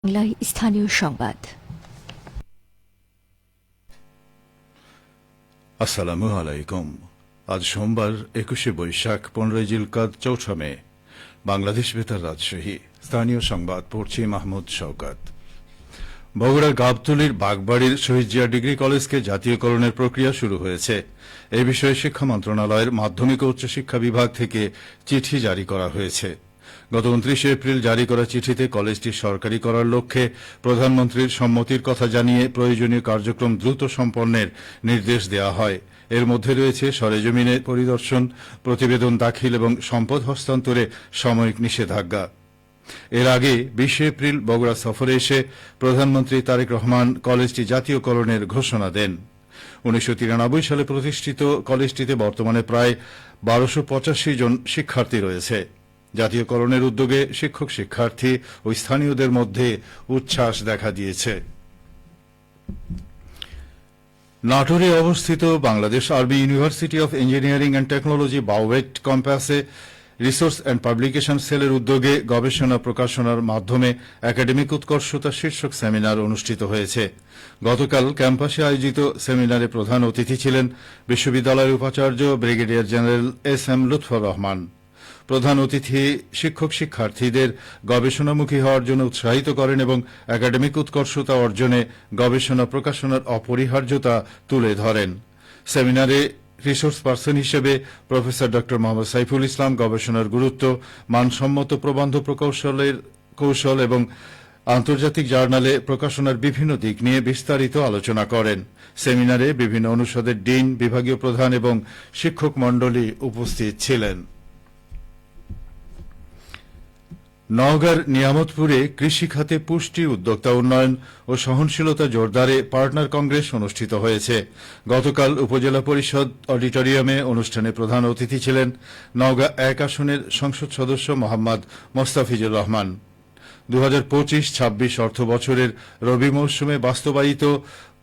বাংলায় স্থানীয় সংবাদ। আসসালামু আলাইকুম। আজ সোমবার 21শে বৈশাখ, 15 জিলকাদ, 4 মে। বাংলাদেশ বেতার রাজশাহী। স্থানীয় সংবাদ পড়ছি মাহমুদ শওকত। বগুড়ার গাবতলীর বাগবাড়ির শহীদ জিয়া ডিগ্রি কলেজকে জাতীয়করণের প্রক্রিয়া শুরু হয়েছে। এ বিষয়ে শিক্ষা মন্ত্রণালয়ের মাধ্যমিক ও উচ্চশিক্ষা বিভাগ থেকে চিঠি জারি করা হয়েছে। গত 29 এপ্রিল জারি করা চিঠিতে কলেজটি সরকারি করার লক্ষ্যে প্রধানমন্ত্রীর সম্মতির কথা জানিয়ে প্রয়োজনীয় কার্যক্রম দ্রুত সম্পন্নের নির্দেশ দেওয়া হয়। এর মধ্যে রয়েছে সরেজমিনে পরিদর্শন, প্রতিবেদন দাখিল এবং সম্পদ হস্তান্তরে সাময়িক নিষেধাজ্ঞা। এর আগে 20 এপ্রিল বগুড়া সফরে এসে প্রধানমন্ত্রী তারেক রহমান কলেজটি জাতীয়করণের ঘোষণা দেন। 1993 সালে প্রতিষ্ঠিত কলেজটিতে বর্তমানে প্রায় 1285 জন শিক্ষার্থী রয়েছে। জাতীয়করণের উদ্যোগে শিক্ষক, শিক্ষার্থী ও স্থানীয়দের মধ্যে উচ্ছ্বাস দেখা দিয়েছে। নাটোরে অবস্থিত Bangladesh army university of engineering and technology BAUET ক্যাম্পাসে রিসোর্স অ্যান্ড পাবলিকেশন সেলের উদ্যোগে গবেষণা প্রকাশনার মাধ্যমে একাডেমিক উৎকর্ষতা শীর্ষক সেমিনার অনুষ্ঠিত হয়েছে। গতকাল ক্যাম্পাসে আয়োজিত সেমিনারে প্রধান অতিথি ছিলেন বিশ্ববিদ্যালয়ের উপাচার্য brigadier general S M. Lutfor Rahman. প্রধান অতিথি শিক্ষক, শিক্ষার্থীদের গবেষণামুখী হওয়ার জন্য উৎসাহিত করেন এবং একাডেমিক উৎকর্ষতা অর্জনে গবেষণা প্রকাশনার অপরিহার্যতা তুলে ধরেন। সেমিনারে রিসোর্স পার্সন হিসেবে প্রফেসর ড. মোহাম্মদ সাইফুল ইসলাম গবেষণার গুরুত্ব, মানসম্মত প্রবন্ধ প্রকৌশলের কৌশল এবং আন্তর্জাতিক জার্নালে প্রকাশনার বিভিন্ন দিক নিয়ে বিস্তারিত আলোচনা করেন। সেমিনারে বিভিন্ন অনুষদের ডিন, বিভাগীয় প্রধান এবং শিক্ষক মণ্ডলী উপস্থিত ছিলেন। নওগাঁর নিয়ামতপুরে কৃষি খাতে পুষ্টি, উদ্যোক্তা উন্নয়ন ও সহনশীলতা জোরদারে পার্টনার কংগ্রেস অনুষ্ঠিত হয়েছে। গতকাল উপজেলা পরিষদ অডিটোরিয়ামে অনুষ্ঠানে প্রধান অতিথি ছিলেন নওগাঁ 1 আসনের সংসদ সদস্য মোহাম্মদ মোস্তাফিজুর রহমান। 2025-26 অর্থ বছরের রবি মৌসুমে বাস্তবায়িত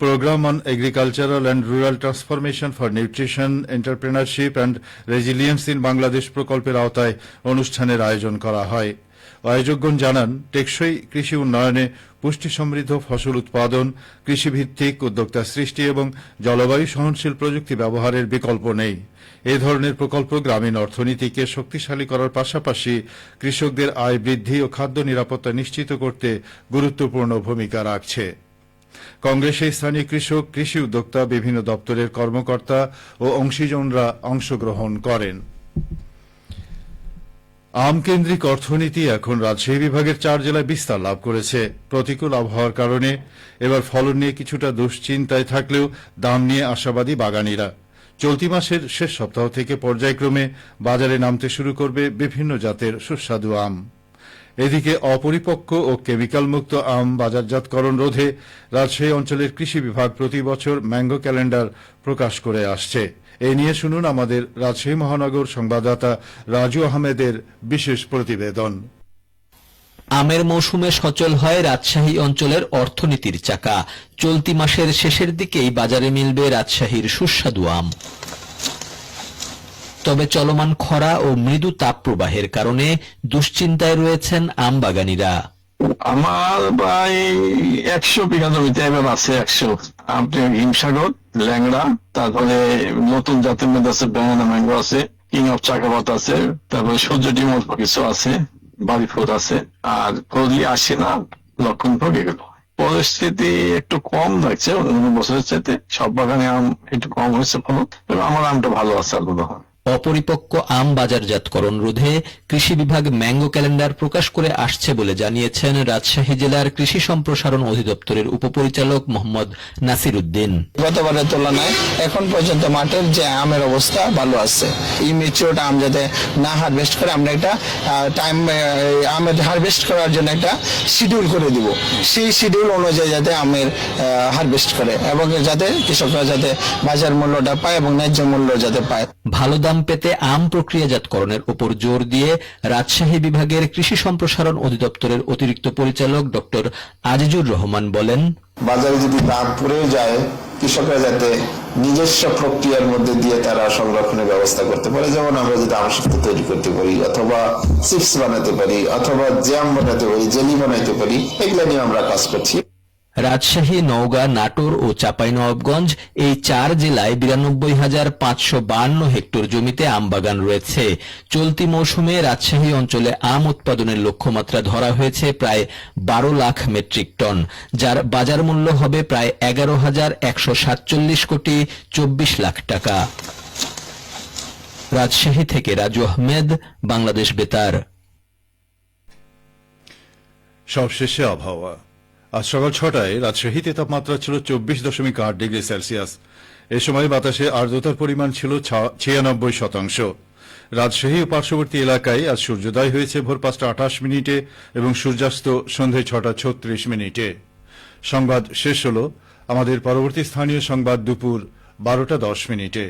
programme on agricultural and rural transformation for nutrition, entrepreneurship and resilience in Bangladesh প্রকল্পের আওতায় অনুষ্ঠানের আয়োজন করা হয়। আয়োজকগণ জানান, টেকসই কৃষি উন্নয়নে পুষ্টি সমৃদ্ধ ফসল উৎপাদন, কৃষিভিত্তিক উদ্যোক্তা সৃষ্টি এবং জলবায়ু সহনশীল প্রযুক্তি ব্যবহারের বিকল্প নেই। এ ধরনের প্রকল্প গ্রামীণ অর্থনীতিকে শক্তিশালী করার পাশাপাশি কৃষকদের আয় বৃদ্ধি ও খাদ্য নিরাপত্তা নিশ্চিত করতে গুরুত্বপূর্ণ ভূমিকা রাখছে। কংগ্রেসে স্থানীয় কৃষক, কৃষি উদ্যোক্তা, বিভিন্ন দপ্তরের কর্মকর্তা ও অংশীজনরা অংশগ্রহণ করেন। আমকেন্দ্রিক অর্থনীতি এখন রাজশাহী বিভাগের 4 জেলায় বিস্তার লাভ করেছে। প্রতিকূল আবহাওয়ার কারণে এবার ফলন নিয়ে কিছুটা দুশ্চিন্তায় থাকলেও দাম নিয়ে আশাবাদী বাগানীরা। চলতি মাসের শেষ সপ্তাহ থেকে পর্যায়ক্রমে বাজারে নামতে শুরু করবে বিভিন্ন জাতের সুস্বাদু আম। এদিকে অপরিপক্ক ও কেমিক্যাল মুক্ত আম বাজারজাতকরণ রোধে রাজশাহী অঞ্চলের কৃষি বিভাগ প্রতি বছর ম্যাঙ্গো ক্যালেন্ডার প্রকাশ করে আসছে। এ নিয়ে শুনুন আমাদের রাজশাহী মহানগর সংবাদদাতা রাজু আহমেদের বিশেষ প্রতিবেদন। আমের মৌসুমে সচল হয় রাজশাহী অঞ্চলের অর্থনীতির চাকা। চলতি মাসের শেষের দিকেই বাজারে মিলবে রাজশাহীর সুস্বাদু আম। তবে চলমান খরা ও মৃদু তাপপ্রবাহের কারণে দুশ্চিন্তায় রয়েছেন আম বাগানীরা। আমার প্রায় 100 বিঘা জমিতে এবার আছে 100 আপনার হিমসাগর, ল্যাংড়া, তারপরে নতুন জাতের মধ্যে আছে ব্যানানা ম্যাঙ্গো আছে, কিং অফ চাকাপাত আছে, তারপরে সূর্য ডিম অল্প কিছু আছে, বাড়িফুল আছে, আর কলি আসে না, লক্ষণ ভোগ এগুলো। পরিস্থিতি একটু কম লাগছে অন্য বছরের চাইতে। সব বাগানে আম একটু কম হয়েছে ফলন, তবে আমার আমটা ভালো আছে আল্লাহ। অপরিপক্ক আম বাজারজাতকরণ রোধে কৃষি বিভাগ ম্যাঙ্গো ক্যালেন্ডার প্রকাশ করে আসছে বলে জানিয়েছেন রাজশাহী জেলার কৃষি সম্প্রসারণ অধিদপ্তরের উপপরিচালক মোহাম্মদ নাসির উদ্দিন। গতবারের তুলনায় এখন পর্যন্ত মাঠের যে আমের অবস্থা ভালো আছে। ইমেচিওর আম যাতে না হারভেস্ট করে আমরা একটা টাইম আমের হারভেস্ট করার জন্য একটা শিডিউল করে দিব। সেই শিডিউল অনুযায়ী যাতে আমের হারভেস্ট করে এবং যাতে কৃষকরা যাতে বাজার মূল্যটা পায় এবং ন্যায্য মূল্য যাতে পায়। ভালো দাম পেতে আম প্রক্রিয়াজাতকরণের উপর জোর দিয়ে রাজশাহী বিভাগের কৃষি সম্প্রসারণ অধিদপ্তরের অতিরিক্ত পরিচালক ডক্টর আজিজুর রহমান বলেন, বাজারে যদি দাম পড়ে যায় কৃষকরা যাতে নিজস্ব প্রক্রিয়ার মধ্যে দিয়ে তারা সংরক্ষণের ব্যবস্থা করতে পারে। যেমন আমরা যদি আমসত্ব তৈরি করতে পারি, অথবা চিপস বানাতে পারি, অথবা জ্যাম বানাতে পারি, জেলি বানাতে পারি, এগুলো নিয়ে আমরা কাজ করছি। রাজশাহী, নওগাঁ, নাটোর ও চাঁপাইনবাবগঞ্জ এই 4 জেলায় 92,552 হেক্টর জমিতে আম বাগান রয়েছে। চলতি মৌসুমে রাজশাহী অঞ্চলে আম উৎপাদনের লক্ষ্যমাত্রা ধরা হয়েছে প্রায় 12 লাখ মেট্রিক টন, যার বাজার মূল্য হবে প্রায় 11,147 কোটি 24 লাখ টাকা। রাজশাহী থেকে রাজু আহমেদ, বাংলাদেশ বেতার। সবশেষে আবহাওয়া। আজ সকাল 6টায় রাজশাহীতে তাপমাত্রা ছিল 24.8 ডিগ্রি সেলসিয়াস। এ সময় বাতাসে আর্দ্রতার পরিমাণ ছিল 96%। রাজশাহী ও পার্শ্ববর্তী এলাকায় আজ সূর্যোদয় হয়েছে ভোর 5টা 28 মিনিটে এবং সূর্যাস্ত সন্ধ্যে 6টা 36 মিনিটে। সংবাদ শেষ হল। আমাদের পরবর্তী স্থানীয় সংবাদ দুপুর 12টা 10 মিনিটে।